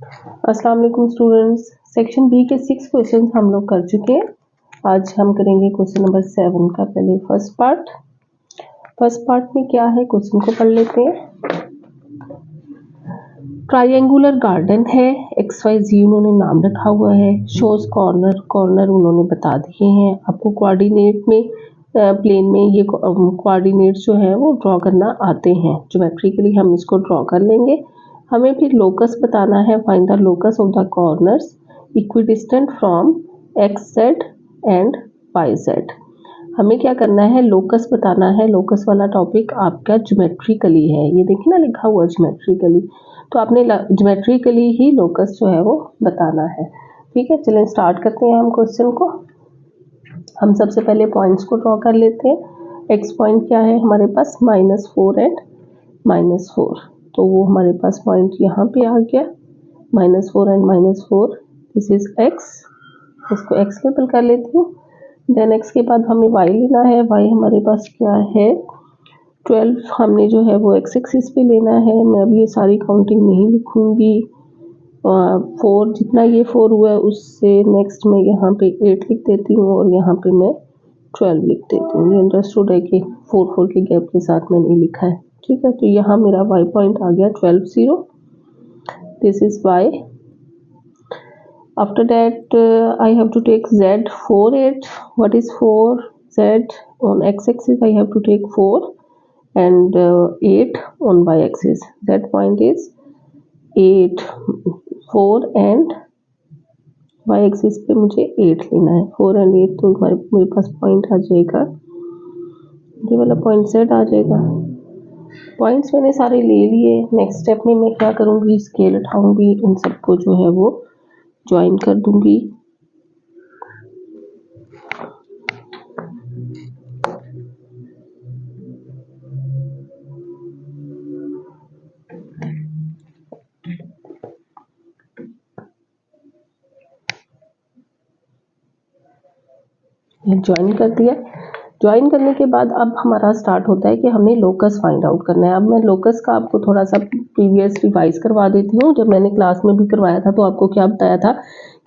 अस्सलाम वालेकुम students. Section B के 6 क्वेश्चन हम लोग कर चुके हैं। आज हम करेंगे क्वेश्चन नंबर 7 का पहले फर्स्ट पार्ट में क्या है क्वेश्चन को पढ़ लेते हैं। ट्रायंगुलर गार्डन है, XYZ उन्होंने नाम रखा हुआ है। शोज कॉर्नर उन्होंने बता दिए हैं। आपको कोऑर्डिनेट में प्लेन में ये कोऑर्डिनेट जो है वो ड्रॉ करना आते हैं। ज्योमेट्रिकली हम इसको ड्रॉ कर लेंगे। हमें फिर लोकस बताना है। Find the locus of the corners equidistant from XZ and YZ। हमें क्या करना है, लोकस बताना है। लोकस वाला टॉपिक आपका ज्योमेट्रिकली है। ये देखिए ना लिखा हुआ ज्योमेट्रिकली, तो आपने ज्योमेट्रिकली ही लोकस जो है वो बताना है। ठीक है, चलें स्टार्ट करते हैं हम क्वेश्चन को। हम सबसे पहले पॉइंट्स को ड्रॉ कर लेते हैं। एक्स पॉइंट क्या है हमारे पास, -4 एंड -4, तो वो हमारे पास पॉइंट यहाँ पे आ गया। -4 एंड -4, दिस इज एक्स, इसको एक्स लेबल कर लेती हूँ। देन एक्स के बाद हमें वाई लेना है। वाई हमारे पास क्या है, 12 हमने जो है वो एक्स एक्सिस पे लेना है। मैं अब ये सारी काउंटिंग नहीं लिखूंगी। 4 जितना ये 4 हुआ है उससे नेक्स्ट मैं यहाँ पे 8 लिख देती हूँ और यहाँ पे मैं 12 लिख देती हूँ। ये अंडरस्टूड है कि 4 के गैप के साथ मैंने लिखा है। ठीक है, तो यहाँ मेरा y पॉइंट आ गया 12 0, this is y। After that I have to take z 4 8, what is 4, z on x axis I have to take 4 and 8 on y axis, that point is 8, 4 and y axis पे मुझे 8 लेना है। 4 and 8 तो मेरे पास point आ जाएगा, ये वाला point z आ जाएगा। पॉइंट्स मैंने सारे ले लिए। नेक्स्ट स्टेप में मैं क्या करूँगी, स्केल उठाऊंगी, इन सबको जो है वो ज्वाइन कर दूंगी। ज्वाइन कर दिया। ज्वाइन करने के बाद अब हमारा स्टार्ट होता है कि हमने लोकस फाइंड आउट करना है। अब मैं लोकस का आपको थोड़ा सा प्रीवियस रिवाइज करवा देती हूँ। जब मैंने क्लास में भी करवाया था तो आपको क्या बताया था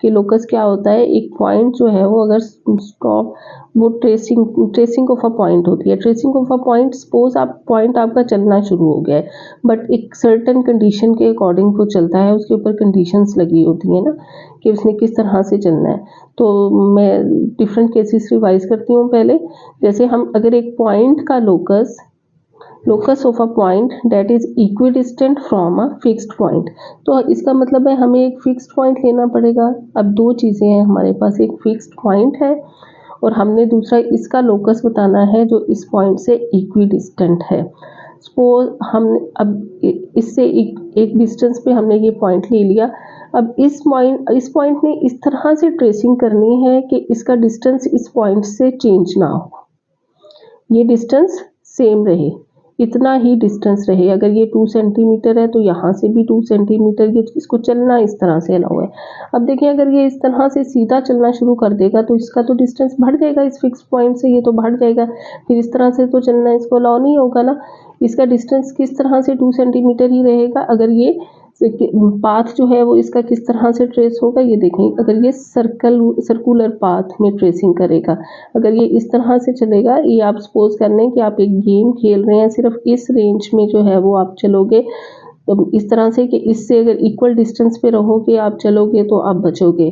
कि लोकस क्या होता है, एक पॉइंट जो है वो अगर स्टॉप, वो ट्रेसिंग ऑफ अ पॉइंट होती है। Tracing of a point, suppose आप पॉइंट आपका चलना शुरू हो गया है बट एक सर्टेन कंडीशन के अकॉर्डिंग वो चलता है, उसके ऊपर कंडीशंस लगी होती है ना कि उसने किस तरह से चलना है। तो मैं डिफरेंट केसेस रिवाइज करती हूँ पहले। जैसे हम अगर एक पॉइंट का locus of a point that is equidistant from a fixed point, तो इसका मतलब है हमें एक फिक्स्ड पॉइंट लेना पड़ेगा। अब दो चीज़ें हैं हमारे पास, एक फिक्स्ड पॉइंट है और हमने दूसरा इसका लोकस बताना है जो इस पॉइंट से इक्विडिस्टेंट है। सपोज हम अब इससे एक डिस्टेंस पे हमने ये पॉइंट ले लिया। अब इस पॉइंट ने इस तरह से ट्रेसिंग करनी है कि इसका डिस्टेंस इस पॉइंट से चेंज ना हो, ये डिस्टेंस सेम रहे, इतना ही डिस्टेंस रहे। अगर ये 2 सेंटीमीटर है तो यहाँ से भी 2 सेंटीमीटर, ये इसको चलना इस तरह से अलाउ है। अब देखिए अगर ये इस तरह से सीधा चलना शुरू कर देगा तो इसका तो डिस्टेंस बढ़ जाएगा, इस फिक्स पॉइंट से ये तो बढ़ जाएगा। फिर इस तरह से तो चलना इसको अलाउ नहीं होगा ना। इसका डिस्टेंस किस तरह से 2 सेंटीमीटर ही रहेगा। अगर ये पाथ जो है वो इसका किस तरह से ट्रेस होगा, ये देखें। अगर ये सर्कुलर पाथ में ट्रेसिंग करेगा, अगर ये इस तरह से चलेगा, ये आप सपोज कर लें कि आप एक गेम खेल रहे हैं, सिर्फ इस रेंज में जो है वो आप चलोगे तो इस तरह से कि इससे अगर इक्वल डिस्टेंस पे रहोगे आप चलोगे तो आप बचोगे।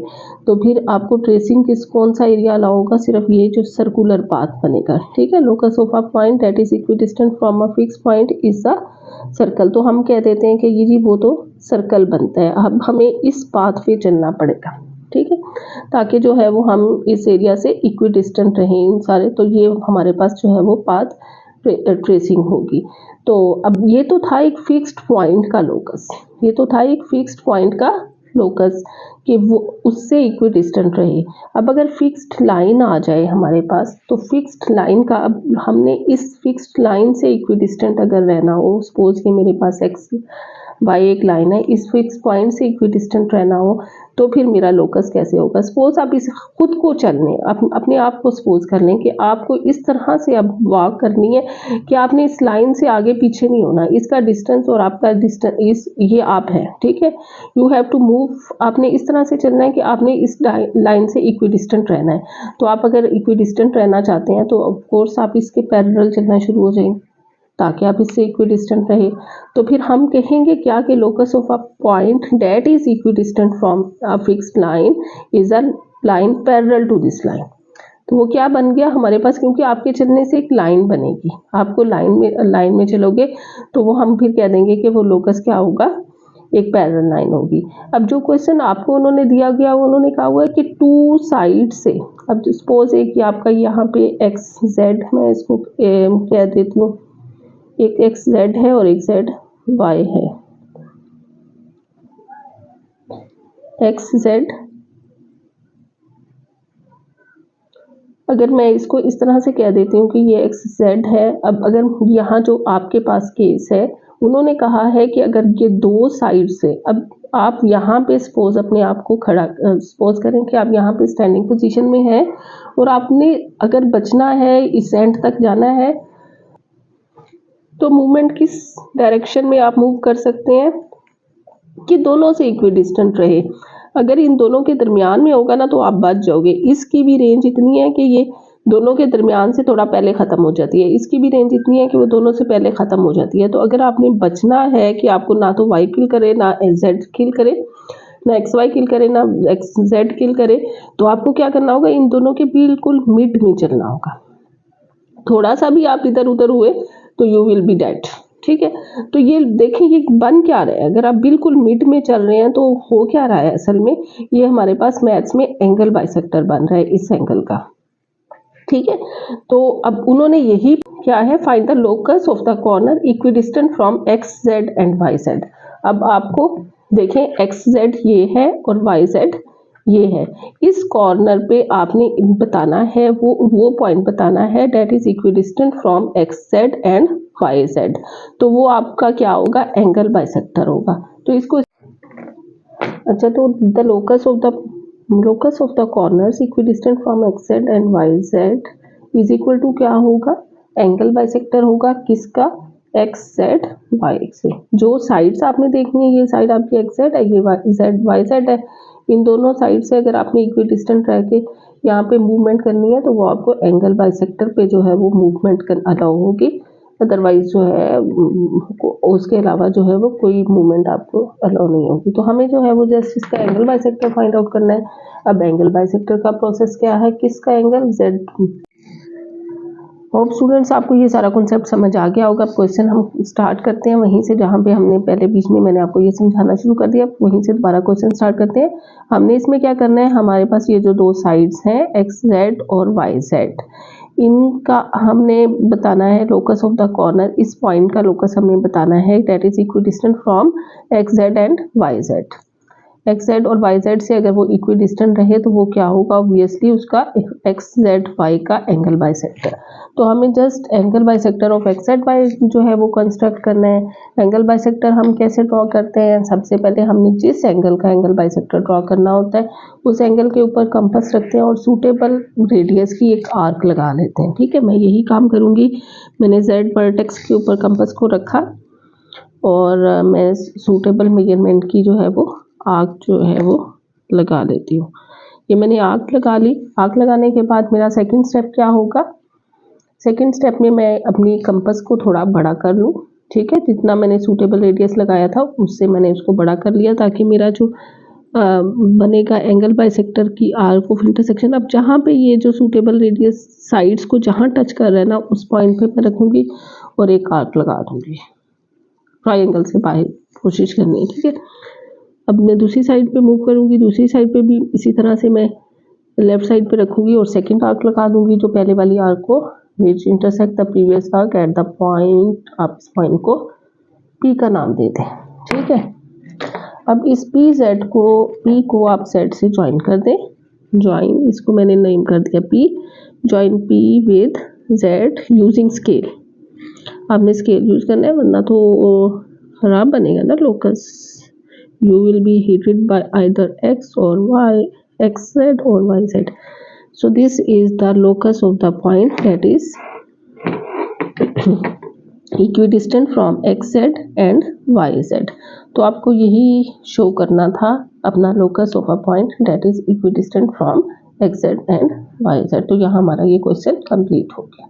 तो फिर आपको ट्रेसिंग कौन सा एरिया अलाउ होगा, सिर्फ ये जो सर्कुलर पाथ बनेगा। ठीक है, locus of a point that is equidistant from a fix point is a circle. तो हम कह देते हैं कि ये जी वो तो सर्कल बनता है। अब हमें इस पाथ पे चलना पड़ेगा, ठीक है, ताकि जो है वो हम इस एरिया से इक्विडिस्टेंट रहें इन सारे। तो ये हमारे पास जो है वो पाथ ट्रेसिंग होगी। तो अब ये तो था एक फिक्स्ड पॉइंट का लोकस, ये तो था एक फिक्स्ड पॉइंट का लोकस कि वो उससे इक्विडिस्टेंट रहे। अब अगर फिक्स्ड लाइन आ जाए हमारे पास, तो फिक्स्ड लाइन का, अब हमने इस फिक्स्ड लाइन से इक्विडिस्टेंट अगर रहना हो, सपोज कि मेरे पास वाई एक लाइन है, इस फिक्स पॉइंट से इक्विडिस्टेंट रहना हो तो फिर मेरा लोकस कैसे होगा। सपोज आप इस खुद को चलने अपने आप को सपोज कर लें कि आपको इस तरह से अब वॉक करनी है कि आपने इस लाइन से आगे पीछे नहीं होना, इसका डिस्टेंस और आपका डिस्टेंस ये आप है, ठीक है। यू हैव टू मूव, आपने इस तरह से चलना है कि आपने इस लाइन से इक्विडिस्टेंट रहना है। तो आप अगर इक्विडिस्टेंट रहना चाहते हैं तो ऑफ कोर्स आप इसके पैरेलल चलना शुरू हो जाएंगे ताकि आप इससे इक्विडिस्टेंट रहे। तो फिर हम कहेंगे क्या कि locus of a point that is equidistant from a fixed line is a line parallel to this line. तो वो क्या बन गया हमारे पास, क्योंकि आपके चलने से एक लाइन बनेगी, आपको लाइन में चलोगे तो वो हम फिर कह देंगे कि वो लोकस क्या होगा, एक पैरेलल लाइन होगी। अब जो क्वेश्चन आपको उन्होंने दिया गया उन्होंने कहा हुआ है कि टू साइड से, अब सपोज एक आपका यहाँ पे एक्स जेड, मैं इसको कह देती हूँ, एक एक्स जेड है और एक जेड वाई है, एक्स जेड। अगर मैं इसको इस तरह से कह देती हूँ कि ये एक्स जेड है। अब अगर यहाँ जो आपके पास केस है, उन्होंने कहा है कि अगर ये दो साइड से, अब आप यहाँ पे सपोज अपने आप को खड़ा, सपोज करें कि आप यहाँ पे स्टैंडिंग पोजीशन में हैं और आपने अगर बचना है, इस एंड तक जाना है, तो मूवमेंट किस डायरेक्शन में आप मूव कर सकते हैं कि दोनों से इक्विडिस्टेंट रहे। अगर इन दोनों के दरमियान में होगा ना तो आप बच जाओगे। इसकी भी रेंज इतनी है कि ये दोनों के दरमियान से थोड़ा पहले ख़त्म हो जाती है, इसकी भी रेंज इतनी है कि वो दोनों से पहले ख़त्म हो जाती है। तो अगर आपने बचना है कि आपको ना तो वाई किल करे, ना जेड किल करे, ना एक्स वाई किल करे, ना एक्स जेड किल करे, तो आपको क्या करना होगा, इन दोनों के बिल्कुल मिड में चलना होगा। थोड़ा सा भी आप इधर उधर हुए तो यू विल बी डेड, ठीक है। तो ये देखें ये बन क्या रहा है, अगर आप बिल्कुल मिड में चल रहे हैं तो हो क्या रहा है असल में, ये हमारे पास मैथ्स में एंगल बाइसेक्टर बन रहा है इस एंगल का, ठीक है। तो अब उन्होंने यही क्या है, find the locus of the corner equidistant from X Z and Y Z. अब आपको देखें एक्स जेड ये है और वाई जेड ये है, इस कॉर्नर पे आपने बताना है वो पॉइंट बताना है that is equidistant from X Z and Y Z. तो वो आपका क्या होगा, एंगल बाइसेक्टर होगा। तो इसको अच्छा, तो the locus of the corners equidistant from X Z and Y Z is equal to क्या होगा, एंगल बाइसेक्टर होगा किसका, एक्स जेड वाई से। जो साइड्स आपने देखनी है, ये साइड आपकी एक्स जेड है, ये वाई जेड है, इन दोनों साइड से अगर आपने इक्विडिस्टेंट रह के यहाँ पे मूवमेंट करनी है तो वो आपको एंगल बाइसेक्टर पे जो है वो मूवमेंट कर अलाउ होगी, अदरवाइज जो है उसके अलावा जो है वो कोई मूवमेंट आपको अलाउ नहीं होगी। तो हमें जो है वो जस्ट इसका एंगल बाइसेक्टर फाइंड आउट करना है। अब एंगल बाइसेक्टर का प्रोसेस क्या है, किसका एंगल, जेड। और स्टूडेंट्स आपको ये सारा कॉन्सेप्ट समझ आ गया होगा। क्वेश्चन हम स्टार्ट करते हैं वहीं से जहाँ पे हमने पहले बीच में मैंने आपको ये समझाना शुरू कर दिया, वहीं से दोबारा क्वेश्चन स्टार्ट करते हैं। हमने इसमें क्या करना है, हमारे पास ये जो दो साइड्स हैं एक्स जेड और वाई जेड, इनका हमने बताना है लोकस ऑफ द कॉर्नर, इस पॉइंट का लोकस हमें बताना है that is equidistant from X Z and Y Z. X Z और वाई जेड से अगर वो इक्विडिस्टेंट रहे तो वो क्या होगा, ऑब्वियसली उसका एक्स जेड वाई का एंगल बाइसेक्टर। तो हमें just angle bisector of X Z Y जो है वो कंस्ट्रक्ट करना है। एंगल बाइसेक्टर हम कैसे ड्रॉ करते हैं, सबसे पहले हमने जिस एंगल का एंगल बाइसेक्टर ड्रॉ करना होता है उस एंगल के ऊपर कंपास रखते हैं और सूटेबल रेडियस की एक आर्क लगा लेते हैं, ठीक है। मैं यही काम करूँगी, मैंने जेड वर्टेक्स के ऊपर कंपास को रखा और मैं सूटेबल मेजरमेंट की जो है वो आर्क जो है वो लगा लेती हूँ। ये मैंने आर्क लगा ली। आर्क लगाने के बाद मेरा सेकंड स्टेप क्या होगा, सेकंड स्टेप में मैं अपनी कंपास को थोड़ा बड़ा कर लूँ, ठीक है। जितना मैंने सूटेबल रेडियस लगाया था उससे मैंने उसको बड़ा कर लिया ताकि मेरा जो बनेगा एंगल बाइसेक्टर की आर्क ऑफ इंटरसेक्शन, अब जहाँ पे ये जो सूटेबल रेडियस साइड्स को जहाँ टच कर रहा है ना उस पॉइंट पे मैं रखूँगी और एक आर्क लगा दूँगी। ट्राइंगल से बाहर कोशिश करनी है, ठीक है। अब मैं दूसरी साइड पे मूव करूँगी, दूसरी साइड पे भी इसी तरह से मैं लेफ्ट साइड पे रखूँगी और सेकंड आर्क लगा दूँगी जो पहले वाली आर्क को विच intersect the previous arc at the point, आप इस पॉइंट को पी का नाम दे दें, ठीक है। अब इस पी जेड को, पी को आप जेड से ज्वाइन कर दें, ज्वाइन, इसको मैंने नेम कर दिया P, join P with Z using scale. आपने स्केल यूज करना है वरना तो खराब बनेगा ना locus. You will be hitted by either X और वाई, एक्स जेड और Y Z. So this is the locus of the point that is equidistant from X Z and Y Z. तो आपको यही शो करना था अपना locus of a point that is equidistant from X Z and Y Z. तो यहाँ हमारा ये क्वेश्चन कंप्लीट हो गया।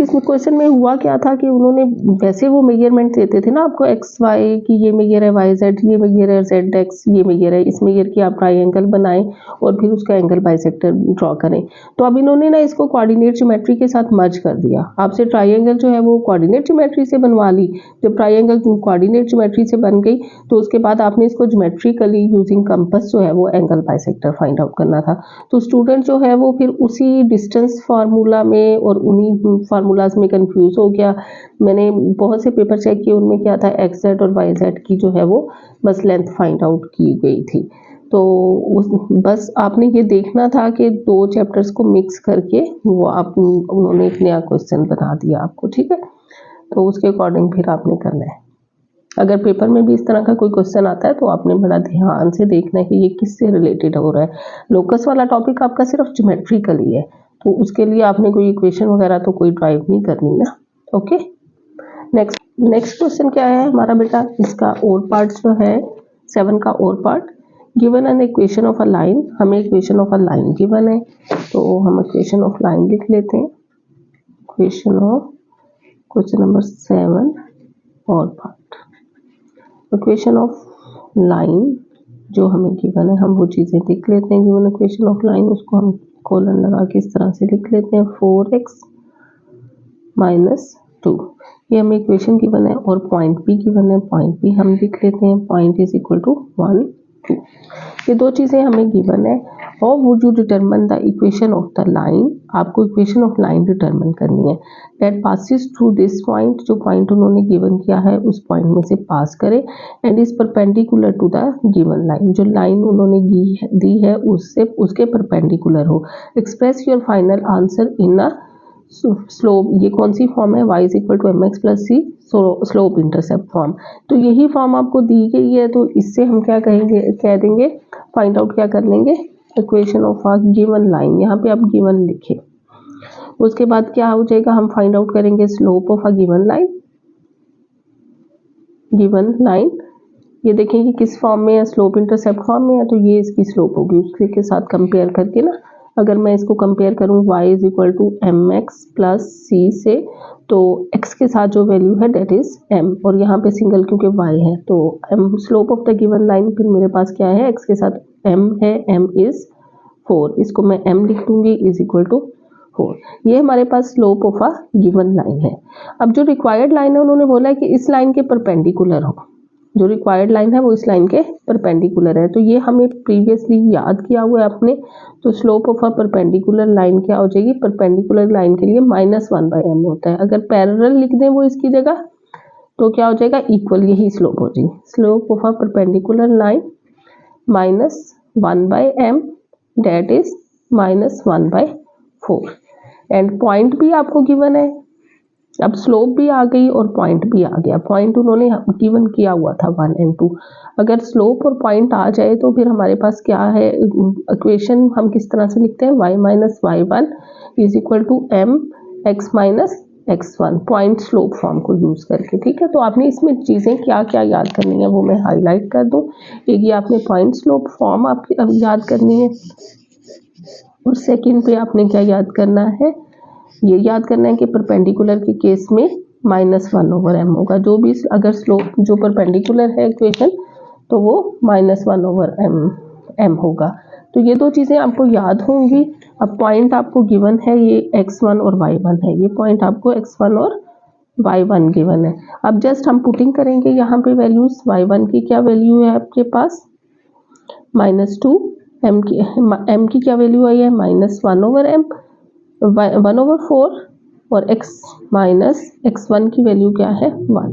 इसमें क्वेश्चन में हुआ क्या था कि उन्होंने वैसे वो मेजरमेंट देते थे ना आपको एक्स वाई की, ये मेजर है वाई जेड, ये मेजर है जेड एक्स, ये मेजर है, इस मेजर की आप ट्राइंगल बनाएं और फिर उसका एंगल बाइसेक्टर ड्रॉ करें। तो अब इन्होंने ना इसको कोऑर्डिनेट ज्योमेट्री के साथ मर्ज कर दिया। आपसे ट्राइंगल जो है वो कोऑर्डिनेट ज्योमेट्री से बनवा ली। जब ट्राइंगल कोऑर्डिनेट ज्योमेट्री से बन गई तो उसके बाद आपने इसको ज्योमेट्रिकली यूजिंग कंपास जो है वो एंगल बाइसेक्टर फाइंड आउट करना था। तो स्टूडेंट जो है वो फिर उसी डिस्टेंस फार्मूला में और उन्हीं फार्मूलाज में कंफ्यूज हो गया। मैंने बहुत से पेपर चेक किए, उनमें क्या था एक्स जेड और वाई जेड की जो है वो बस लेंथ फाइंड आउट की गई थी। तो बस आपने ये देखना था कि दो चैप्टर्स को मिक्स करके वो आप उन्होंने एक नया क्वेश्चन बना दिया आपको, ठीक है। तो उसके अकॉर्डिंग फिर आपने करना है। अगर पेपर में भी इस तरह का कोई क्वेश्चन आता है तो आपने बड़ा ध्यान से देखना है कि ये किससे रिलेटेड हो रहा है। लोकस वाला टॉपिक आपका सिर्फ ज्योमेट्रिकली है, तो उसके लिए आपने कोई इक्वेशन वगैरह तो कोई ड्राइव नहीं करनी ना। ओके, नेक्स्ट क्वेश्चन क्या है हमारा बेटा, इसका और पार्ट जो है 7 का और part. Given an equation of a line, हमें equation of a line given है तो हम इक्वेशन ऑफ लाइन लिख लेते हैं। इक्वेशन ऑफ क्वेश्चन नंबर 7 और पार्ट। इक्वेशन ऑफ लाइन जो हमें गिवन है हम वो चीज़ें लिख लेते हैं। गिवन इक्वेशन ऑफ लाइन उसको हम कोलन लगा के इस तरह से लिख लेते हैं 4x - 2। ये हमें इक्वेशन गिवन है और पॉइंट भी गिवन है, पॉइंट भी हम लिख लेते हैं। Point is equal to 1 2। ये दो चीज़ें हमें गिवन है। और would you determine the equation of the line, आपको इक्वेशन ऑफ लाइन डिटरमिन करनी है that passes through this point. जो पॉइंट उन्होंने गिवन किया है उस पॉइंट में से पास करे and is perpendicular to the given line. जो लाइन उन्होंने दी है उससे उसके परपेंडिकुलर हो। Express your final answer in a slope. ये कौन सी फॉर्म है, y is equal to mx plus C, slope intercept form. तो यही फॉर्म आपको दी गई है, तो इससे हम क्या कहेंगे, कह देंगे फाइंड आउट क्या कर लेंगे, equation of a given line. यहाँ पे आप गिवन लिखे, उसके बाद क्या हो जाएगा, हम फाइंड आउट करेंगे slope of a given line. Given line ये देखें कि किस फॉर्म में है, स्लोप इंटरसेप्ट फॉर्म में है, तो ये इसकी स्लोप होगी। उसके के साथ कंपेयर करके ना, अगर मैं इसको कंपेयर करूँ y is equal to mx plus c से, तो x के साथ जो वैल्यू है डेट इज m, और यहाँ पे सिंगल क्योंकि y है तो m slope of the given line. फिर मेरे पास क्या है, x के साथ m है, m इज 4, इसको मैं m लिख दूंगी इज इक्वल टू 4। ये हमारे पास slope of a given line है। अब जो रिक्वायर्ड लाइन है उन्होंने बोला है कि इस लाइन के परपेंडिकुलर हो। जो रिक्वायर्ड लाइन है वो इस लाइन के परपेंडिकुलर है, तो ये हमें प्रीवियसली याद किया हुआ है आपने। तो slope of a perpendicular line क्या हो जाएगी, परपेंडिकुलर लाइन के लिए -1/m होता है। अगर पैरेलल लिख दें वो इसकी जगह तो क्या हो जाएगा, इक्वल, यही स्लोप हो जाएगी। Slope of a perpendicular line -1/m that is -1/4। And point भी आपको गिवन है। अब स्लोप भी आ गई और पॉइंट भी आ गया। पॉइंट उन्होंने गिवन किया हुआ था 1 और 2। अगर स्लोप और पॉइंट आ जाए तो फिर हमारे पास क्या है, इक्वेशन हम किस तरह से लिखते हैं, y - y1 is equal to mx - x1, point slope form को यूज करके, ठीक है। तो आपने इसमें चीज़ें क्या क्या याद करनी है वो मैं हाईलाइट कर दूँ। एक ये आपने पॉइंट स्लोप फॉर्म आप याद करनी है, और सेकेंड पे आपने क्या याद करना है, ये याद करना है कि परपेंडिकुलर के केस में -1/m होगा। जो भी अगर स्लोप जो परपेंडिकुलर है इक्वेशन तो वो -1/m होगा। तो ये दो चीज़ें आपको याद होंगी। अब पॉइंट आपको गिवन है, ये x1 और y1 है। ये पॉइंट आपको x1 और y1 गिवन है। अब जस्ट हम पुटिंग करेंगे यहाँ पे वैल्यूज। y1 की क्या वैल्यू है आपके पास, -2, m की क्या वैल्यू आई है, -1/m, 1/4, और x माइनस x1 की वैल्यू क्या है, 1।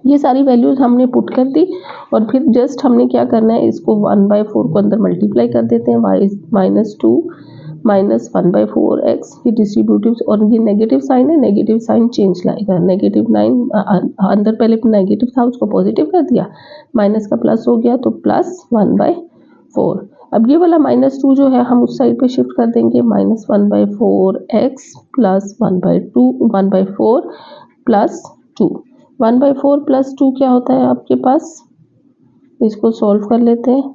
ये सारी वैल्यूज हमने पुट कर दी, और फिर जस्ट हमने क्या करना है, इसको 1/4 को अंदर मल्टीप्लाई कर देते हैं। y -2 - 1/4 एक्स, ये डिस्ट्रीब्यूटिव और ये नेगेटिव साइन है, नेगेटिव साइन चेंज लाएगा, -9 अंदर पहले नेगेटिव था उसको पॉजिटिव कर दिया, माइनस का प्लस हो गया तो +1/4। अब ये वाला -2 जो है हम उस साइड पे शिफ्ट कर देंगे, -1/4x प्लस 1/4 प्लस 2। 1/4 प्लस 2 क्या होता है आपके पास, इसको सॉल्व कर लेते हैं।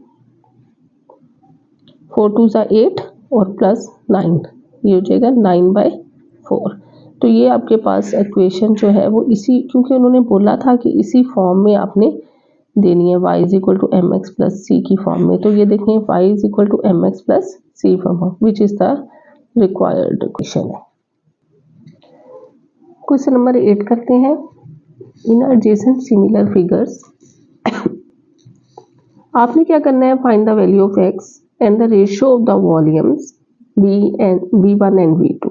4 2 8 और +9, ये हो जाएगा 9/4। तो ये आपके पास इक्वेशन जो है वो इसी, क्योंकि उन्होंने बोला था कि इसी फॉर्म में आपने देनी है, y = mx + c की फॉर्म में। तो ये देखें y = mx + c form, which is the required equation है। क्वेश्चन नंबर 8 करते हैं। इन एडजेसेंट सिमिलर फिगर्स आपने क्या करना है, find the value of x and the ratio of the volumes v1 and v2।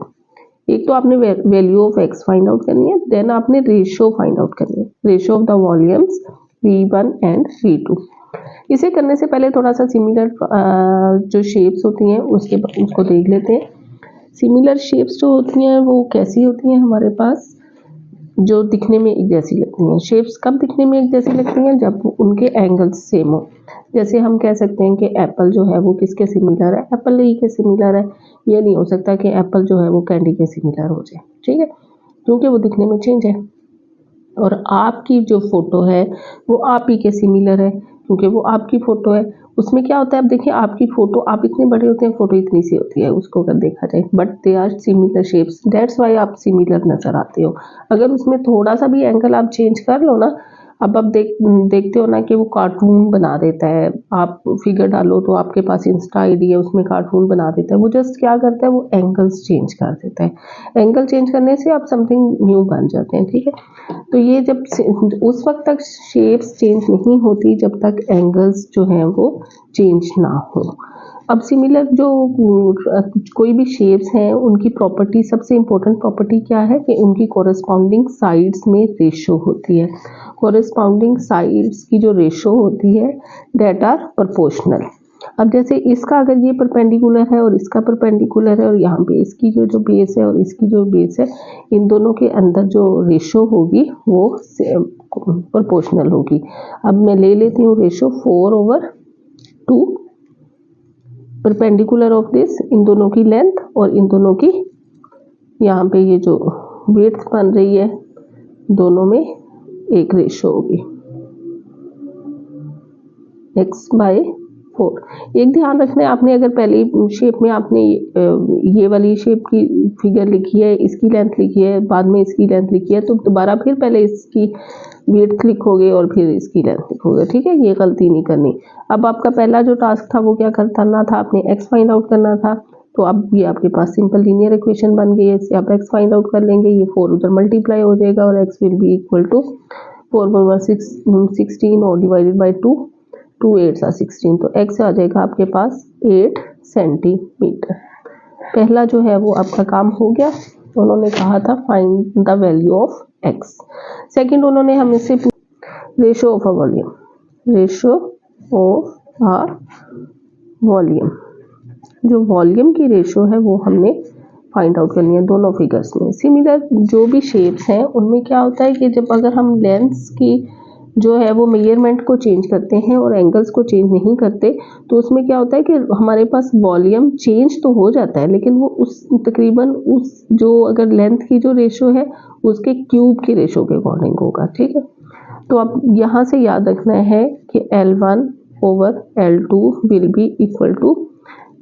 एक तो आपने value of x find out करनी है, देन आपने रेशियो फाइंड आउट करनी है, ratio of the volumes v1 and v2। इसे करने से पहले थोड़ा सा सिमिलर जो शेप्स होती हैं उसको देख लेते हैं। सिमिलर शेप्स जो होती हैं वो कैसी होती हैं हमारे पास, जो दिखने में एक जैसी लगती हैं। शेप्स कब दिखने में एक जैसी लगती हैं, जब उनके एंगल्स सेम हो। जैसे हम कह सकते हैं कि एप्पल जो है वो किसके सिमिलर है, एप्पल ई के सिमिलर है। ये नहीं हो सकता कि एप्पल जो है वो कैंडी के सिमिलर हो जाए, ठीक है, क्योंकि वो दिखने में चेंज है। और आपकी जो फोटो है वो आप ही के सिमिलर है, क्योंकि वो आपकी फोटो है। उसमें क्या होता है, अब देखिए आपकी फोटो, आप इतने बड़े होते हैं, फोटो इतनी सी होती है उसको अगर देखा जाए, but they are similar shapes, that's why आप सिमिलर नजर आते हो। अगर उसमें थोड़ा सा भी एंगल आप चेंज कर लो ना, अब आप देखते हो ना कि वो कार्टून बना देता है। आप फिगर डालो तो आपके पास इंस्टा आईडी है, उसमें कार्टून बना देता है। वो जस्ट क्या करता है, वो एंगल्स चेंज कर देता है। एंगल चेंज करने से आप समथिंग न्यू बन जाते हैं, ठीक है। तो ये जब उस वक्त तक शेप्स चेंज नहीं होती जब तक एंगल्स जो हैं वो चेंज ना हो। अब सिमिलर जो कोई भी शेप्स हैं उनकी प्रॉपर्टी, सबसे इम्पोर्टेंट प्रॉपर्टी क्या है कि उनकी कोरस्पॉन्डिंग साइड्स में रेशो होती है। कोरस्पॉन्डिंग साइड्स की जो रेशो होती है दैट आर प्रोपोर्शनल। अब जैसे इसका अगर ये परपेंडिकुलर है और इसका परपेंडिकुलर है और यहाँ पे इसकी जो बेस है और इसकी जो बेस है, इन दोनों के अंदर जो रेशो होगी वो प्रोपोर्शनल होगी। अब मैं ले लेती हूँ रेशो 4/2 परपेंडिकुलर ऑफ दिस, इन दोनों की लेंथ और इन दोनों की यहाँ पे ये जो विड्थ बन रही है, दोनों में एक रेशो होगी x/4। एक ध्यान रखना है आपने, अगर पहली शेप में आपने ये वाली शेप की फिगर लिखी है, इसकी लेंथ लिखी है, बाद में इसकी लेंथ लिखी है, तो दोबारा फिर पहले इसकी विड्थ लिखोगे और फिर इसकी लेंथ लिखोगे, ठीक है, ये गलती नहीं करनी। अब आपका पहला जो टास्क था वो क्या करना था, आपने x फाइंड आउट करना था। तो अब ये आपके पास सिंपल लीनियर इक्वेशन बन गई है, इससे आप x फाइंड आउट कर लेंगे, ये 4 उधर मल्टीप्लाई हो जाएगा और x will be equal to 4/16 और डिवाइडेड बाई 2, 2 8 16, तो x आ जाएगा आपके पास 8 सेंटीमीटर। पहला जो है वो आपका काम हो गया, उन्होंने कहा था find the value of x। Second उन्होंने हमें से ratio of a volume, ratio of a volume, जो वॉल्यूम की रेशो है वो हमने फाइंड आउट करनी है दोनों फिगर्स में। सिमिलर जो भी शेप्स हैं उनमें क्या होता है कि जब अगर हम लेंथ्स की जो है वो मेजरमेंट को चेंज करते हैं और एंगल्स को चेंज नहीं करते, तो उसमें क्या होता है कि हमारे पास वॉल्यूम चेंज तो हो जाता है, लेकिन वो उस तकरीबन उस जो अगर लेंथ की जो रेशो है उसके क्यूब की रेशो के अकॉर्डिंग होगा, ठीक है। तो अब यहाँ से याद रखना है कि L1/L2 will be equal to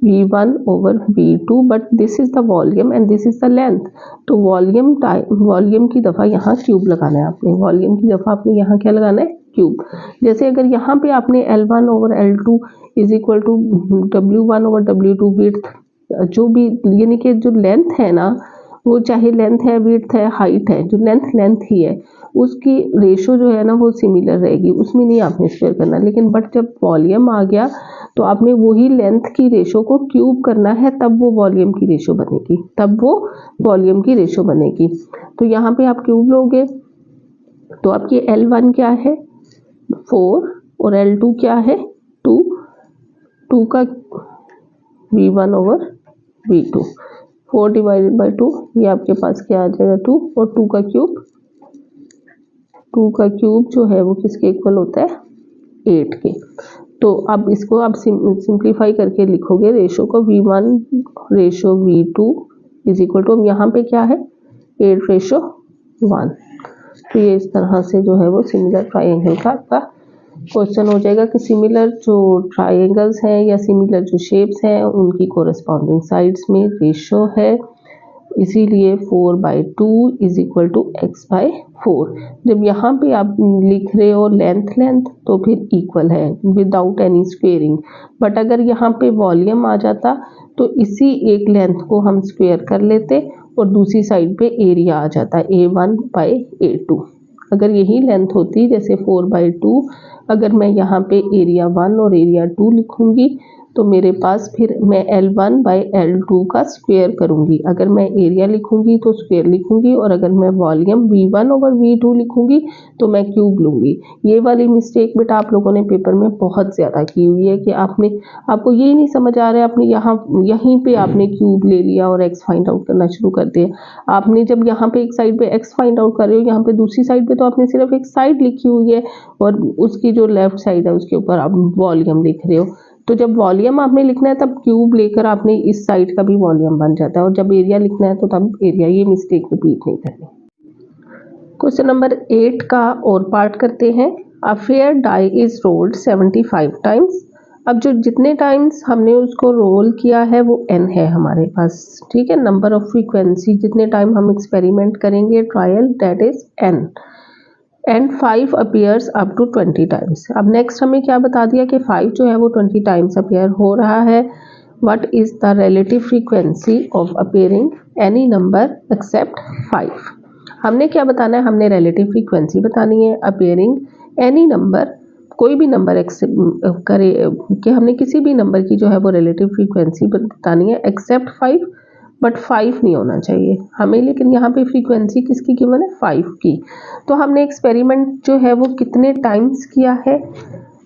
V1/V2, but this is the volume and this is the length. तो वॉल्यूम की दफ़ा यहाँ क्यूब लगाना है आपने, वॉल्यूम की दफ़ा आपने यहाँ क्या लगाना है, क्यूब। जैसे अगर यहाँ पे आपने L1/L2 is equal to W1/W2 width, जो भी यानी कि जो लेंथ है ना, वो चाहे लेंथ है, विड्थ है, हाइट है, जो लेंथ ही है, उसकी रेशो जो है ना वो सिमिलर रहेगी, उसमें नहीं आपने स्क्वायर करना। लेकिन बट जब वॉल्यूम आ गया तो आपने वही लेंथ की रेशो को क्यूब करना है, तब वो वॉल्यूम की रेशो बनेगी, तो यहाँ पे आप क्यूब लोगे तो आपकी L1 क्या है 4 और L2 क्या है 2 का V1/V2, 4 डिवाइडेड बाई 2, ये आपके पास क्या आ जाएगा 2, और 2 का क्यूब जो है वो किसके इक्वल होता है 8 के। तो अब इसको आप सिंप्लीफाई करके लिखोगे रेशो को V1 ratio V2 is equal to, अब यहाँ पे क्या है 8:1। तो ये इस तरह से जो है वो सिमिलर ट्राइंगल का आपका क्वेश्चन हो जाएगा कि सिमिलर जो ट्राइंगल्स हैं या सिमिलर जो शेप्स हैं उनकी कोरस्पॉन्डिंग साइड्स में रेशो है, इसीलिए 4/2 इज इक्वल टू x/4। जब यहाँ पे आप लिख रहे हो लेंथ तो फिर इक्वल है विदाउट एनी स्क्वेयरिंग, बट अगर यहाँ पे वॉल्यूम आ जाता तो इसी एक लेंथ को हम स्क्वेयर कर लेते और दूसरी साइड पे एरिया आ जाता A1/A2। अगर यही लेंथ होती जैसे 4/2, अगर मैं यहाँ पे एरिया 1 और एरिया 2 लिखूंगी तो मेरे पास फिर मैं L1/L2 का स्क्वायर करूंगी। अगर मैं एरिया लिखूंगी तो स्क्वायर लिखूंगी, और अगर मैं वॉल्यूम V1/V2 लिखूंगी तो मैं क्यूब लूंगी। ये वाली मिस्टेक बेटा आप लोगों ने पेपर में बहुत ज़्यादा की हुई है कि आपको यही नहीं समझ आ रहा है, आपने यहीं पे आपने क्यूब ले लिया और एक्स फाइंड आउट करना शुरू कर दिया। आपने जब यहाँ पे एक साइड पे एक्स फाइंड आउट कर रहे हो, यहाँ पे दूसरी साइड पे तो आपने सिर्फ एक साइड लिखी हुई है और उसकी जो लेफ्ट साइड है उसके ऊपर आप वॉल्यूम लिख रहे हो। तो जब वॉल्यूम आपने लिखना है तब क्यूब लेकर आपने इस साइड का भी वॉल्यूम बन जाता है, और जब एरिया लिखना है तो तब एरिया। ये मिस्टेक रिपीट नहीं करनी। क्वेश्चन नंबर 8 का और पार्ट करते हैं। A fair die is rolled 75 times. अब जो जितने टाइम्स हमने उसको रोल किया है वो n है हमारे पास, ठीक है। नंबर ऑफ फ्रीक्वेंसी जितने टाइम हम एक्सपेरिमेंट करेंगे trial, that is n, and 5 appears up to 20 times. अब नेक्स्ट हमें क्या बता दिया कि 5 जो है वो 20 टाइम्स अपीयर हो रहा है। What is the relative frequency of appearing any number except 5। हमने क्या बताना है, हमने रिलेटिव फ्रीक्वेंसी बतानी है अपीयरिंग एनी नंबर, कोई भी नंबर एक्सेप्ट करे कि हमने किसी भी नंबर की जो है वो रिलेटिव फ्रीक्वेंसी बतानी है एक्सेप्ट 5, बट 5 नहीं होना चाहिए हमें। लेकिन यहाँ पे फ्रीक्वेंसी किसकी गिवन है 5 की। तो हमने एक्सपेरिमेंट जो है वो कितने टाइम्स किया है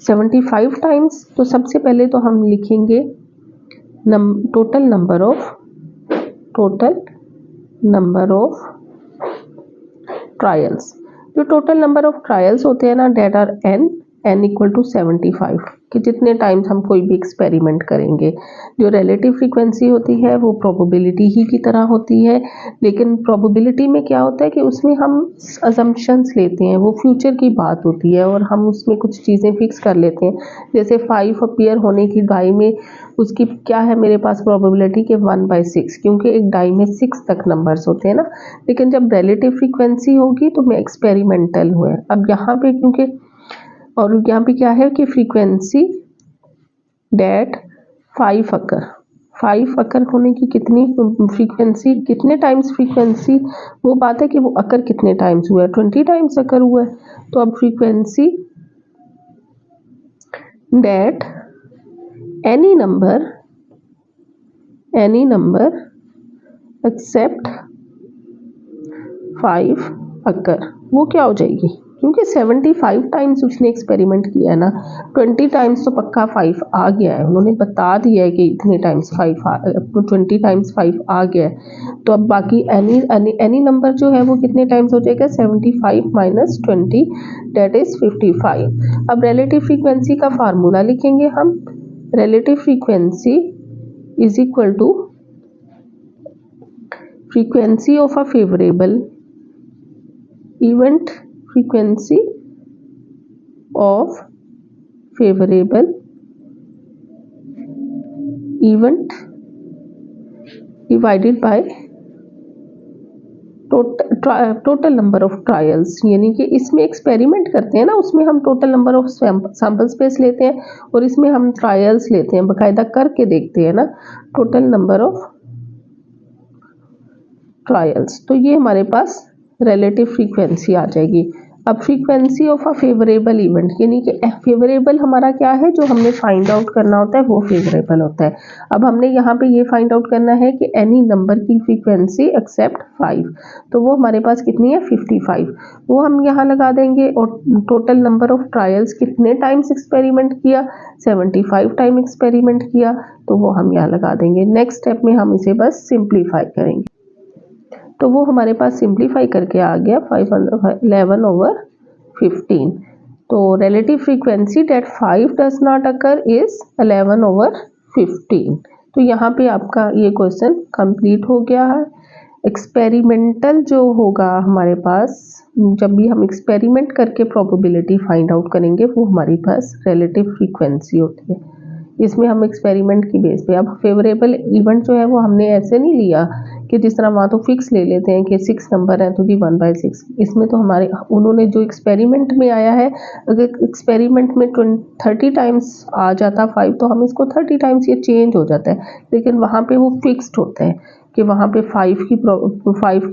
75 टाइम्स। तो सबसे पहले तो हम लिखेंगे टोटल नंबर ऑफ ट्रायल्स। जो टोटल नंबर ऑफ ट्रायल्स होते हैं ना, that are n equal to 75, कि जितने टाइम्स हम कोई भी एक्सपेरिमेंट करेंगे। जो रिलेटिव फ्रीक्वेंसी होती है वो प्रोबेबिलिटी ही की तरह होती है, लेकिन प्रोबेबिलिटी में क्या होता है कि उसमें हम अजम्पशंस लेते हैं, वो फ्यूचर की बात होती है और हम उसमें कुछ चीज़ें फिक्स कर लेते हैं। जैसे 5 अपीयर होने की डाई में उसकी क्या है मेरे पास प्रोबेबिलिटी के 1/6, क्योंकि एक डाई में 6 तक नंबर्स होते हैं ना। लेकिन जब रिलेटिव फ्रीक्वेंसी होगी तो मैं एक्सपेरिमेंटल हुए। अब यहाँ पे क्योंकि और यहाँ पे क्या है कि फ्रीक्वेंसी डेट 5 अकर होने की कितनी फ्रीक्वेंसी, कितने टाइम्स फ्रीक्वेंसी, वो बात है कि वो अकर कितने टाइम्स हुआ है, 20 टाइम्स अकर हुआ है। तो अब frequency that any number except 5 occur, वो क्या हो जाएगी, क्योंकि 75 टाइम्स उसने एक्सपेरिमेंट किया है ना, 20 टाइम्स तो पक्का 5 आ गया है, उन्होंने बता दिया है कि इतने टाइम्स 5 तो 20 टाइम्स 5 आ गया है। तो अब बाकी एनी नंबर जो है वो कितने टाइम्स हो जाएगा 75 माइनस 20, डेट इज 55। अब रिलेटिव फ्रीक्वेंसी का फार्मूला लिखेंगे हम। Relative frequency is equal to frequency of a favourable event, frequency of favorable event divided by total number of trials. यानी कि इसमें एक्सपेरिमेंट करते हैं ना, उसमें हम total number of sample space लेते हैं और इसमें हम ट्रायल्स लेते हैं, बाकायदा करके देखते हैं ना, टोटल नंबर ऑफ ट्रायल्स। तो ये हमारे पास रिलेटिव फ्रीक्वेंसी आ जाएगी। अब frequency of a favourable event, यानी कि फेवरेबल हमारा क्या है, जो हमने फाइंड आउट करना होता है वो फेवरेबल होता है। अब हमने यहाँ पे ये फाइंड आउट करना है कि एनी नंबर की फ्रीक्वेंसी एक्सेप्ट 5, तो वो हमारे पास कितनी है 55, वो हम यहाँ लगा देंगे। और टोटल नंबर ऑफ ट्रायल्स कितने टाइम्स एक्सपेरिमेंट किया, 75 टाइम एक्सपेरिमेंट किया, तो वो हम यहाँ लगा देंगे। नेक्स्ट स्टेप में हम इसे बस सिंप्लीफाई करेंगे, तो वो हमारे पास सिंप्लीफाई करके आ गया 11/15। तो relative frequency that 5 does not occur is 11/15। तो यहाँ पे आपका ये क्वेश्चन कंप्लीट हो गया है। एक्सपेरिमेंटल जो होगा हमारे पास, जब भी हम एक्सपेरिमेंट करके प्रोबेबिलिटी फाइंड आउट करेंगे, वो हमारे पास रिलेटिव फ्रीक्वेंसी होती है। इसमें हम एक्सपेरिमेंट की बेस पे, अब फेवरेबल इवेंट जो है वो हमने ऐसे नहीं लिया कि जिस तरह वहाँ तो फिक्स ले लेते हैं कि 6 नंबर है तो भी 1/6। इसमें तो हमारे उन्होंने जो एक्सपेरिमेंट में आया है, अगर एक्सपेरिमेंट में 30 टाइम्स आ जाता 5, तो हम इसको 30 टाइम्स ये चेंज हो जाता है, लेकिन वहाँ पे वो फिक्स्ड होता है कि वहाँ पे 5 की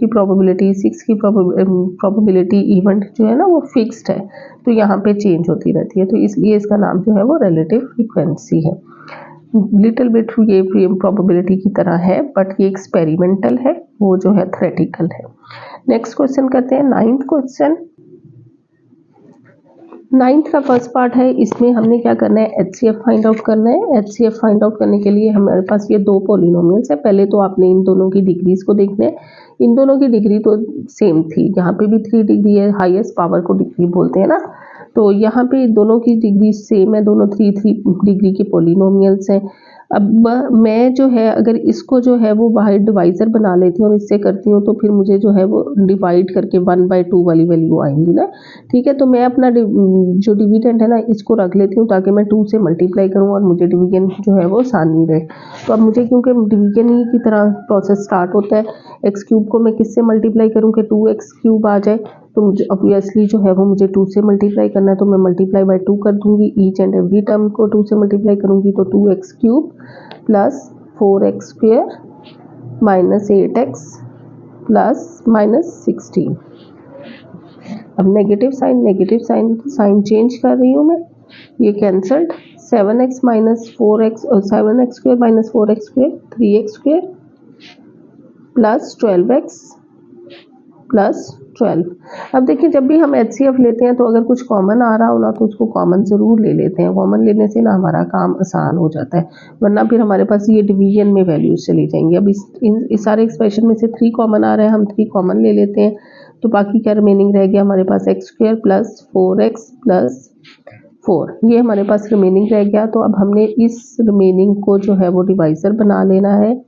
प्रोबेबिलिटी, 6 की प्रोबेबिलिटी इवेंट जो है ना वो फिक्स्ड है, तो यहाँ पे चेंज होती रहती है, तो इसलिए इसका नाम जो है वो रिलेटिव फ्रीक्वेंसी है। लिटिल बिट ये प्रोबेबिलिटी की तरह है, बट ये एक्सपेरिमेंटल है, वो जो है थ्योरेटिकल है। नेक्स्ट क्वेश्चन करते हैं, 9th क्वेश्चन। 9th का फर्स्ट पार्ट है, इसमें हमने क्या करना है, HCF फाइंड आउट करना है। HCF फाइंड आउट करने के लिए हमारे पास ये दो पॉलिनोमियल्स है। पहले तो आपने इन दोनों की डिग्रीज को देखना है। इन दोनों की डिग्री तो सेम थी, यहाँ पे भी 3 डिग्री है, हाईएस्ट पावर को डिग्री बोलते हैं ना, तो यहाँ पे दोनों की डिग्री सेम है, दोनों 3 डिग्री के पॉलिनोमियल्स हैं। अब मैं जो है अगर इसको जो है वो बाहर डिवाइजर बना लेती हूँ और इससे करती हूँ, तो फिर मुझे जो है वो डिवाइड करके 1/2 वाली वैल्यू आएंगी ना, ठीक है। तो मैं अपना जो डिविडेंड है ना इसको रख लेती हूँ ताकि मैं 2 से मल्टीप्लाई करूँ और मुझे डिवीजन जो है वो आसानी रहे। तो अब मुझे क्योंकि डिवीजन ही की तरह प्रोसेस स्टार्ट होता है, एक्स क्यूब को मैं किससे मल्टीप्लाई करूँ कि 2x³ आ जाए, तो मुझे ऑब्वियसली जो है वो मुझे 2 से मल्टीप्लाई करना है, तो मैं मल्टीप्लाई बाय 2 कर दूंगी। ईच एंड एवरी टर्म को 2 से मल्टीप्लाई करूंगी, तो 2x³ plus 4x² minus 8x plus minus 16। अब नेगेटिव साइन चेंज कर रही हूँ मैं, ये कैंसल्ड। 7x माइनस 4x और 7x² minus 4x² 3x² plus 12x plus 12। अब देखिए जब भी हम HCF लेते हैं तो अगर कुछ कॉमन आ रहा हो ना तो उसको कॉमन ज़रूर ले लेते हैं। कॉमन लेने से ना हमारा काम आसान हो जाता है, वरना फिर हमारे पास ये डिवीजन में वैल्यूज चली जाएंगी। अब इस सारे एक्सप्रेशन में से 3 कॉमन आ रहे हैं, हम 3 कॉमन ले लेते हैं, तो बाकी क्या रिमेनिंग रह गया हमारे पास x² प्लस 4x प्लस 4, ये हमारे पास रिमेनिंग रह गया। तो अब हमने इस रिमेनिंग को जो है वो डिवाइजर बना लेना है।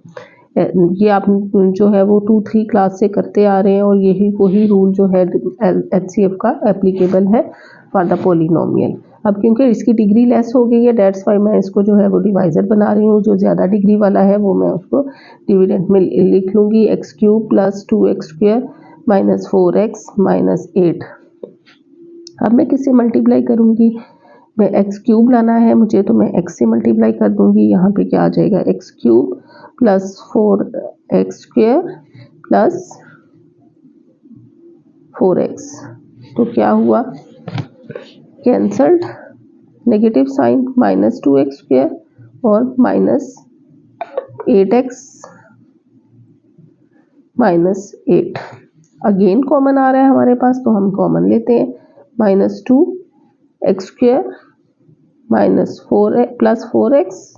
ये आप जो है वो 2-3 क्लास से करते आ रहे हैं और यही वही रूल जो है HCF का एप्लीकेबल है फॉर द पॉलिनोमियल। अब क्योंकि इसकी डिग्री लेस हो गई है, डेट्स वाई मैं इसको जो है वो डिवाइजर बना रही हूँ। जो ज़्यादा डिग्री वाला है वो मैं उसको डिविडेंड में लिख लूँगी, x³ plus 2x² minus 4x minus 8। अब मैं किससे मल्टीप्लाई करूँगी, मैं x³ लाना है मुझे, तो मैं x से मल्टीप्लाई कर दूँगी। यहाँ पे क्या आ जाएगा, x³ plus 4x² plus 4x, तो क्या हुआ, cancelled, negative sign, minus 2x² और minus 8x minus 8। Again common आ रहा है हमारे पास, तो हम कॉमन लेते हैं, minus 2x² minus 4 plus 4x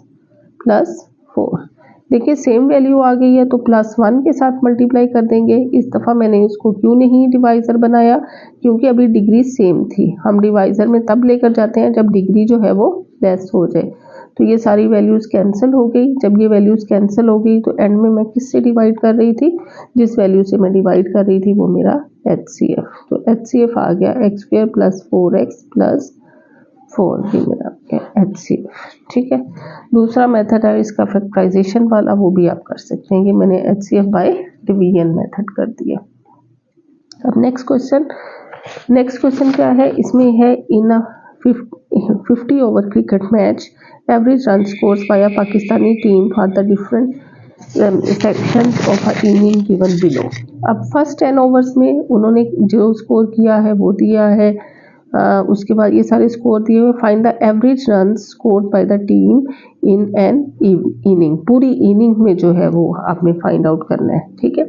plus 4। देखिए सेम वैल्यू आ गई है, तो प्लस 1 के साथ मल्टीप्लाई कर देंगे। इस दफ़ा मैंने इसको क्यों नहीं डिवाइज़र बनाया, क्योंकि अभी डिग्री सेम थी। हम डिवाइज़र में तब लेकर जाते हैं जब डिग्री जो है वो लेस हो जाए। तो ये सारी वैल्यूज़ कैंसिल हो गई। जब ये वैल्यूज़ कैंसिल हो गई तो एंड में मैं किससे डिवाइड कर रही थी, जिस वैल्यू से मैं डिवाइड कर रही थी वो मेरा HCF। तो HCF आ गया x² प्लस 4x प्लस 4, ये मेरा HCF, ठीक है। दूसरा मेथड है इसका फैक्टराइजेशन वाला, वो भी आप कर सकते हैं। ये मैंने HCF बाय डिवीजन मेथड कर दिया। अब नेक्स्ट क्वेश्चन क्या है, इसमें है in 50 over cricket match average run scores by a Pakistani team for the different sections of a inning given below. अब फर्स्ट 10 ओवर्स में उन्होंने जो स्कोर किया है वो दिया है, उसके बाद ये सारे स्कोर दिए हुए। Find the average run scored by the team in an inning, पूरी इनिंग में जो है वो आपने फाइंड आउट करना है, ठीक है।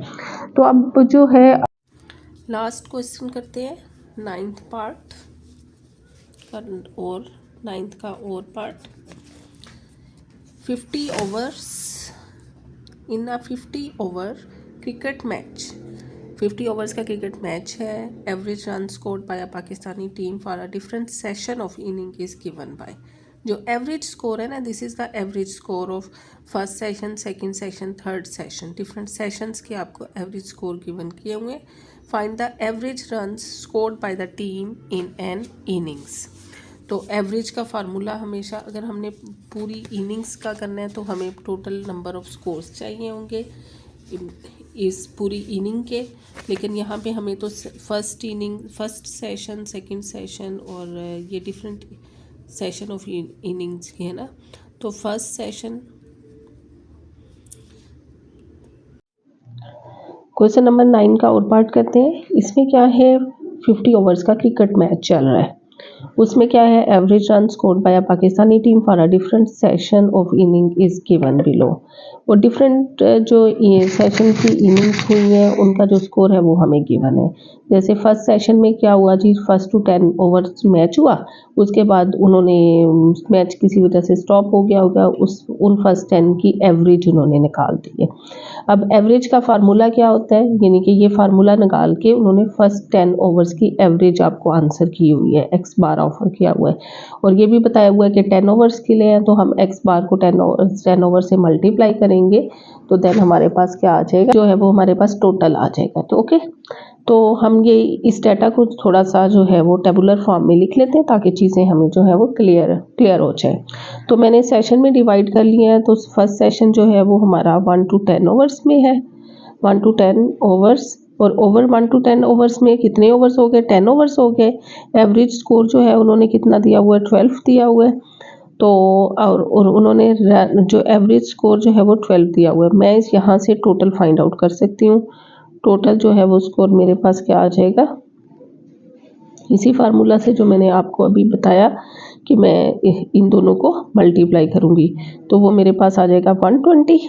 तो अब जो है लास्ट क्वेश्चन करते हैं, नाइन्थ पार्ट और नाइन्थ का और part. 50 overs in a 50 over cricket match, 50 overs का क्रिकेट मैच है। Average run scored by a Pakistani team for a different session of inning is given by. जो एवरेज स्कोर है ना, this is the average score of first session, second session, third session, different sessions के आपको average score given किए हुए। Find the average run scored by the team in an innings. तो average का formula हमेशा, अगर हमने पूरी इनिंग्स का करना है तो हमें टोटल नंबर ऑफ स्कोर्स चाहिए होंगे इस पूरी इनिंग के। लेकिन यहाँ पे हमें तो फर्स्ट सेशन, सेकंड सेशन और ये डिफरेंट सेशन ऑफ इनिंग्स की है ना। तो फर्स्ट सेशन, क्वेश्चन नंबर 9 का और पार्ट करते हैं। इसमें क्या है, 50 ओवर्स का क्रिकेट मैच चल रहा है। उसमें क्या है, average run scored by a Pakistani team for a different session of inning is given below. और डिफरेंट जो ये सेशन की इनिंग्स हुई है उनका जो स्कोर है वो हमें गिवन है। जैसे फर्स्ट सेशन में क्या हुआ जी, फर्स्ट टू 10 ओवर्स मैच हुआ, उसके बाद उन्होंने मैच किसी वजह से स्टॉप हो गया होगा, उन फर्स्ट 10 की एवरेज उन्होंने निकाल दी है। अब एवरेज का फार्मूला क्या होता है, यानी कि ये फार्मूला निकाल के उन्होंने फर्स्ट 10 ओवर्स की एवरेज आपको आंसर की हुई है, एक्स बार ऑफर किया हुआ है। और ये भी बताया हुआ है कि 10 ओवर्स के लिए हैं तो हम एक्स बार को 10 ओवर से मल्टीप्लाई करेंगे तो देन हमारे पास क्या आ जाएगा, जो है वो हमारे पास टोटल आ जाएगा। तो ओके, तो हम ये इस डाटा को थोड़ा सा जो है वो टेबुलर फॉर्म में लिख लेते हैं ताकि चीज़ें हमें जो है वो क्लियर हो जाए। तो मैंने सेशन में डिवाइड कर लिया है। तो फर्स्ट सेशन जो है वो हमारा 1 to 10 ओवर्स में है, 1 to 10 ओवर्स। और ओवर 1 to 10 ओवर्स में कितने ओवर्स हो गए, 10 ओवर्स हो गए। एवरेज स्कोर जो है उन्होंने कितना दिया हुआ है, 12 दिया हुआ है। तो और उन्होंने जो एवरेज स्कोर जो है वो 12 दिया हुआ है। मैं यहाँ से टोटल फाइंड आउट कर सकती हूँ। टोटल जो है वो स्कोर मेरे पास क्या आ जाएगा, इसी फार्मूला से जो मैंने आपको अभी बताया कि मैं इन दोनों को मल्टीप्लाई करूँगी तो वो मेरे पास आ जाएगा 120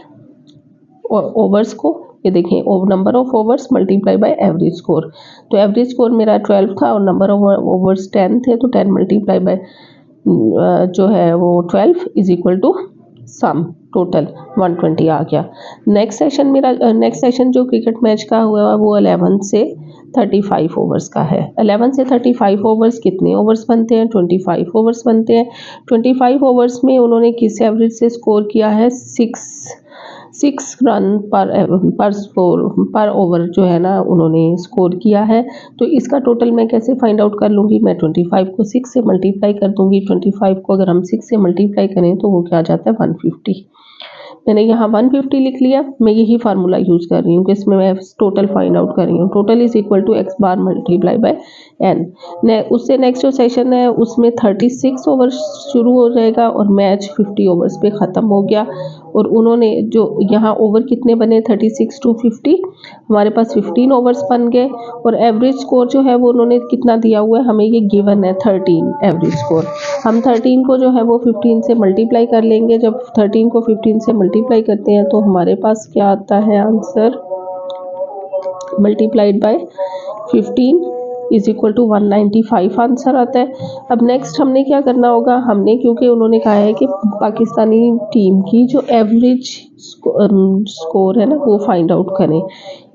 और ओवर्स को, ये देखिए number of overs multiply by average score. तो एवरेज स्कोर मेरा 12 था और नंबर ऑफ ओवर्स 10 थे, तो 10 मल्टीप्लाई बाय जो है वो 12 is equal to sum total 120 आ गया। नेक्स्ट सेशन जो क्रिकेट मैच का हुआ वो 11 से 35 ओवर्स का है। 11 से 35 ओवर्स कितने ओवर्स बनते हैं, 25 ओवर्स बनते हैं। 25 ओवर्स में उन्होंने किस एवरेज से स्कोर किया है, 6 रन पर ओवर जो है ना उन्होंने स्कोर किया है। तो इसका टोटल मैं कैसे फाइंड आउट कर लूँगी, मैं 25 को 6 से मल्टीप्लाई कर दूँगी। 25 को अगर हम 6 से मल्टीप्लाई करें तो वो क्या आ जाता है, 150। मैंने यहाँ 150 लिख लिया। मैं यही फार्मूला यूज़ कर रही हूँ कि इसमें मैं टोटल फाइंड आउट कर रही हूँ। Total is equal to x bar multiply by n. उससे नेक्स्ट जो सेशन है उसमें 36 ओवर शुरू हो जाएगा और मैच 50 ओवर्स पे ख़त्म हो गया। और उन्होंने जो यहाँ ओवर कितने बने, 36 to 50, हमारे पास 15 ओवर्स बन गए। और एवरेज स्कोर जो है वो उन्होंने कितना दिया हुआ है, हमें ये गिवन है 13 एवरेज स्कोर। हम 13 को जो है वो 15 से मल्टीप्लाई कर लेंगे। जब 13 को 15 से मल्टीप्लाई करते हैं तो हमारे पास क्या आता है answer, multiplied by 15 is equal to 195 answer आता है। अब नेक्स्ट हमने क्या करना होगा, हमने क्योंकि उन्होंने कहा है कि पाकिस्तानी टीम की जो एवरेज स्कोर है ना वो फाइंड आउट करें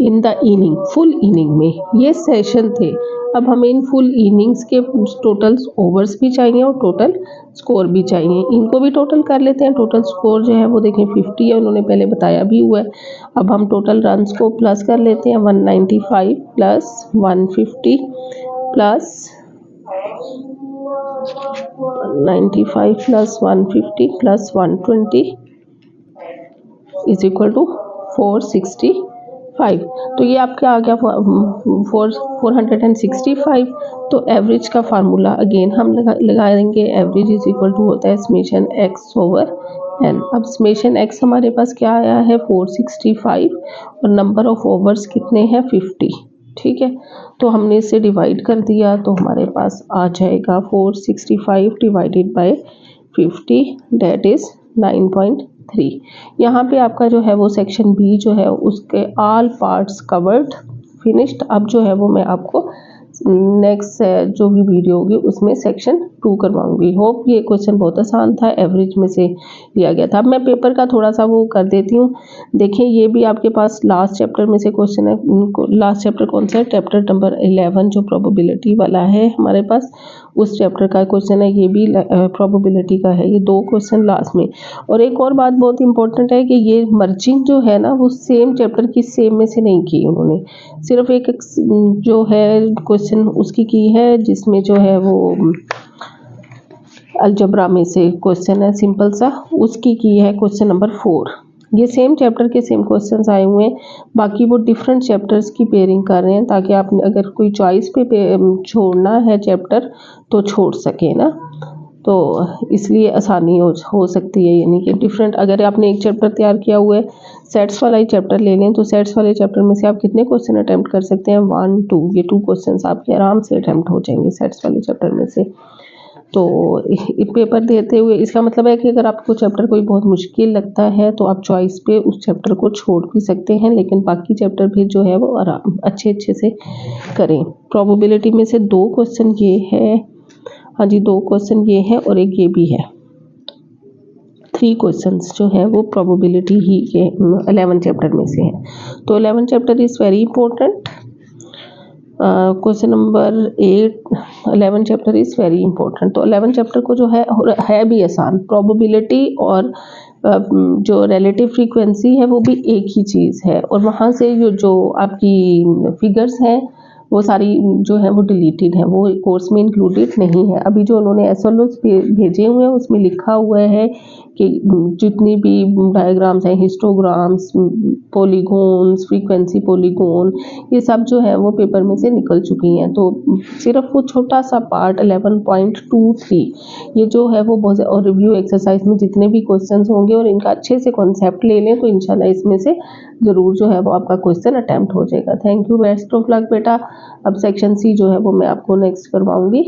in the inning, full inning में ये सेशन थे। अब हमें इन फुल इनिंग्स के टोटल ओवर्स भी चाहिए और टोटल स्कोर भी चाहिए। इनको भी टोटल कर लेते हैं। टोटल स्कोर जो है वो देखें 50 है, उन्होंने पहले बताया भी हुआ है। अब हम टोटल रन्स को प्लस कर लेते हैं, 195 plus 150 plus 95 plus 150 plus 120 is equal to 465। तो ये आपका आ गया 465। तो एवरेज का फार्मूला अगेन हम लगाएंगे, एवरेज इज इक्वल टू होता है समेशन एक्स ओवर एन। अब समेशन एक्स हमारे पास क्या आया है 465 और नंबर ऑफ ओवर्स कितने हैं 50। ठीक है, तो हमने इसे डिवाइड कर दिया तो हमारे पास आ जाएगा 465 डिवाइडेड बाय 50 डेट इज 9.3। यहाँ पे आपका जो है वो सेक्शन बी जो है उसके ऑल पार्ट्स कवर्ड फिनिश्ड। अब जो है वो मैं आपको नेक्स्ट जो भी वीडियो होगी उसमें सेक्शन 2 करवाऊंगी। होप ये क्वेश्चन बहुत आसान था, एवरेज में से लिया गया था। अब मैं पेपर का थोड़ा सा वो कर देती हूँ। देखिए ये भी आपके पास लास्ट चैप्टर में से क्वेश्चन है। लास्ट चैप्टर कौन सा है? चैप्टर नंबर 11 जो प्रोबेबिलिटी वाला है हमारे पास, उस चैप्टर का क्वेश्चन है। ये भी प्रोबेबिलिटी का है। ये 2 क्वेश्चन लास्ट में। और एक और बात बहुत इंपॉर्टेंट है कि ये मर्जिंग जो है ना वो सेम चैप्टर की सेम में से नहीं की उन्होंने, सिर्फ एक जो है क्वेश्चन उसकी की है जिसमें जो है वो अलजबरा में से क्वेश्चन है सिंपल सा, उसकी की है क्वेश्चन नंबर 4। ये सेम चैप्टर के सेम क्वेश्चंस आए हुए हैं, बाकी वो डिफरेंट चैप्टर्स की पेयरिंग कर रहे हैं ताकि आप अगर कोई चॉइस पे छोड़ना है चैप्टर तो छोड़ सके ना, तो इसलिए आसानी हो सकती है। यानी कि डिफरेंट, अगर आपने एक चैप्टर तैयार किया हुआ है, सेट्स वाला ही चैप्टर ले लें तो सेट्स वाले चैप्टर में से आप कितने क्वेश्चन अटेम्प्ट कर सकते हैं? 1 2, ये 2 क्वेश्चंस आपके आराम से अटेम्प्ट हो जाएंगे सेट्स वाले चैप्टर में से। तो पेपर देते हुए इसका मतलब है कि अगर आपको चैप्टर कोई बहुत मुश्किल लगता है तो आप चॉइस पे उस चैप्टर को छोड़ भी सकते हैं, लेकिन बाकी चैप्टर भी जो है वो आराम अच्छे से करें। प्रोबेबिलिटी में से 2 क्वेश्चन ये है, हाँ जी 2 क्वेश्चन ये है और एक ये भी है। 3 क्वेश्चंस जो है वो प्रोबेबिलिटी ही के 11 चैप्टर में से है। तो 11 chapter is very important. Question number 8 11 chapter is very important. तो 11 चैप्टर को जो है भी आसान। प्रोबेबिलिटी और जो रिलेटिव फ्रीक्वेंसी है वो भी एक ही चीज़ है, और वहाँ से जो आपकी फिगर्स हैं वो सारी जो है वो डिलीटेड है, वो कोर्स में इंक्लूडेड नहीं है। अभी जो उन्होंने एसएलओस भेजे हुए हैं उसमें लिखा हुआ है कि जितनी भी डायग्राम्स हैं, हिस्टोग्राम्स, पॉलीगॉन्स, फ्रीक्वेंसी पॉलीगॉन, ये सब जो है वो पेपर में से निकल चुकी हैं। तो सिर्फ वो छोटा सा पार्ट 11.23 ये जो है वो बहुत, और रिव्यू एक्सरसाइज में जितने भी क्वेश्चंस होंगे और इनका अच्छे से कॉन्सेप्ट ले लें तो इंशाल्लाह इसमें से ज़रूर जो है वो आपका क्वेश्चन अटेम्प्ट हो जाएगा। Thank you, best of luck बेटा। अब सेक्शन सी जो है वो मैं आपको नेक्स्ट करवाऊंगी।